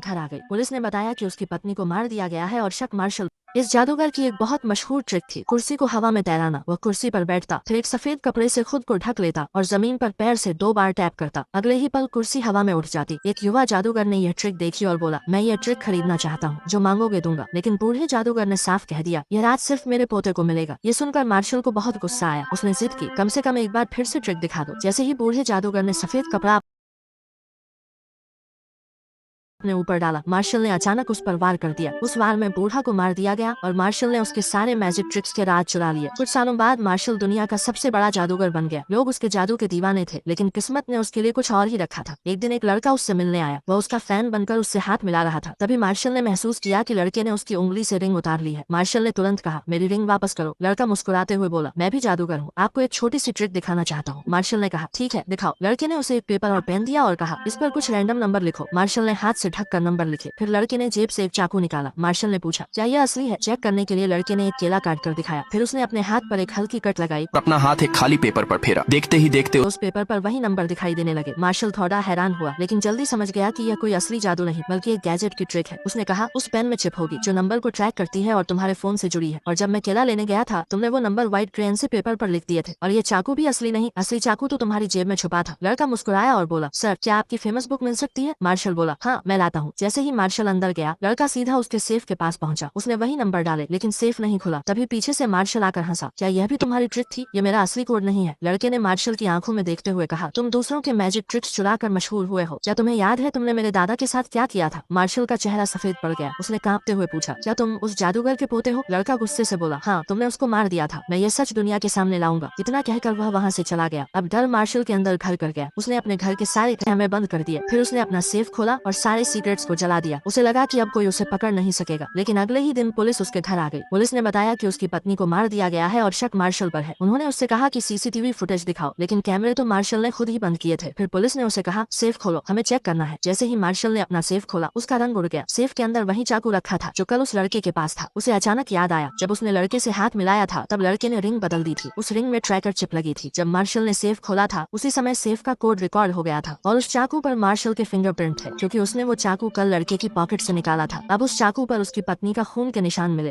घर आ गई। पुलिस ने बताया कि उसकी पत्नी को मार दिया गया है और शक मार्शल। इस जादूगर की एक बहुत मशहूर ट्रिक थी कुर्सी को हवा में तैराना। वह कुर्सी पर बैठता, फिर एक सफेद कपड़े से खुद को ढक लेता और जमीन पर पैर से 2 बार टैप करता। अगले ही पल कुर्सी हवा में उठ जाती। एक युवा जादूगर ने यह ट्रिक देखी और बोला, मैं यह ट्रिक खरीदना चाहता हूँ, जो मांगोगे दूंगा। लेकिन बूढ़े जादूगर ने साफ कह दिया, यह राज सिर्फ मेरे पोते को मिलेगा। ये सुनकर मार्शल को बहुत गुस्सा आया। उसने जिद की, कम से कम एक बार फिर से ट्रिक दिखा दो। जैसे ही बूढ़े जादूगर ने सफेद कपड़ा अपने ऊपर डाला, मार्शल ने अचानक उस पर वार कर दिया। उस वार में बूढ़ा को मार दिया गया और मार्शल ने उसके सारे मैजिक ट्रिक्स के राज चुरा लिए। कुछ सालों बाद मार्शल दुनिया का सबसे बड़ा जादूगर बन गया। लोग उसके जादू के दीवाने थे, लेकिन किस्मत ने उसके लिए कुछ और ही रखा था। एक दिन एक लड़का उससे मिलने आया। वह उसका फैन बनकर उससे हाथ मिला रहा था। तभी मार्शल ने महसूस किया कि लड़के ने उसकी उंगली से रिंग उतार ली है। मार्शल ने तुरंत कहा, मेरी रिंग वापस करो। लड़का मुस्कुराते हुए बोला, मैं भी जादूगर हूँ, आपको एक छोटी सी ट्रिक दिखाना चाहता हूँ। मार्शल ने कहा, ठीक है, दिखाओ। लड़के ने उसे एक पेपर और पेन दिया और कहा, इस पर कुछ रैंडम नंबर लिखो। मार्शल ने हाथ से ढककर नंबर लिखे। फिर लड़के ने जेब से एक चाकू निकाला। मार्शल ने पूछा, क्या यह असली है? चेक करने के लिए लड़के ने एक केला काट कर दिखाया। फिर उसने अपने हाथ पर एक हल्की कट लगाई। अपना हाथ एक खाली पेपर पर फेरा। देखते ही देखते उस पेपर पर वही नंबर दिखाई देने लगे। मार्शल थोड़ा हैरान हुआ, लेकिन जल्दी समझ गया कि यह कोई असली जादू नहीं बल्कि एक गैजेट की ट्रिक है। उसने कहा, उस पेन में चिप होगी जो नंबर को ट्रैक करती है और तुम्हारे फोन से जुड़ी है। और जब मैं केला लेने गया था, तुमने वो नंबर व्हाइट क्रेयन से पेपर पर लिख दिए थे। और ये चाकू भी असली नहीं, असली चाकू तो तुम्हारी जेब में छुपा था। लड़का मुस्कुराया और बोला, सर, क्या आपकी फेमस बुक मिल सकती है? मार्शल बोला, हाँ, मैं लाता हूँ। जैसे ही मार्शल अंदर गया, लड़का सीधा उसके सेफ के पास पहुंचा। उसने वही नंबर डाले, लेकिन सेफ नहीं खुला। तभी पीछे से मार्शल आकर हंसा, क्या यह भी तुम्हारी ट्रिक थी? ये मेरा असली कोड नहीं है। लड़के ने मार्शल की आंखों में देखते हुए कहा, तुम दूसरों के मैजिक ट्रिक्स चुरा कर मशहूर हुए हो। क्या तुम्हें याद है तुमने मेरे दादा के साथ क्या किया था? मार्शल का चेहरा सफेद पड़ गया। उसने कांपते हुए पूछा, क्या तुम उस जादूगर के पोते हो? लड़का गुस्से से बोला, हाँ, तुमने उसको मार दिया था। मैं ये सच दुनिया के सामने लाऊंगा। इतना कहकर वह वहाँ से चला गया। अब डर मार्शल के अंदर घर कर गया। उसने अपने घर के सारे कैमरे बंद कर दिए। फिर उसने अपना सेफ खोला और सारे सीक्रेट्स को जला दिया। उसे लगा कि अब कोई उसे पकड़ नहीं सकेगा। लेकिन अगले ही दिन पुलिस उसके घर आ गई। पुलिस ने बताया कि उसकी पत्नी को मार दिया गया है और शक मार्शल पर है। उन्होंने उससे कहा कि सीसीटीवी फुटेज दिखाओ, लेकिन कैमरे तो मार्शल ने खुद ही बंद किए थे। फिर पुलिस ने उसे कहा, सेफ खोलो, हमें चेक करना है। जैसे ही मार्शल ने अपना सेफ खोला, उसका रंग उड़ गया। सेफ के अंदर वही चाकू रखा था जो कल उस लड़के के पास था। उसे अचानक याद आया, जब उसने लड़के से हाथ मिलाया था, तब लड़के ने रिंग बदल दी थी। उस रिंग में ट्रैकर चिप लगी थी। जब मार्शल ने सेफ खोला था, उसी समय सेफ का कोड रिकॉर्ड हो गया था और उस चाकू पर मार्शल के फिंगरप्रिंट थे, क्योंकि उसने वो चाकू कल लड़के की पॉकेट से निकाला था। अब उस चाकू पर उसकी पत्नी का खून के निशान मिले।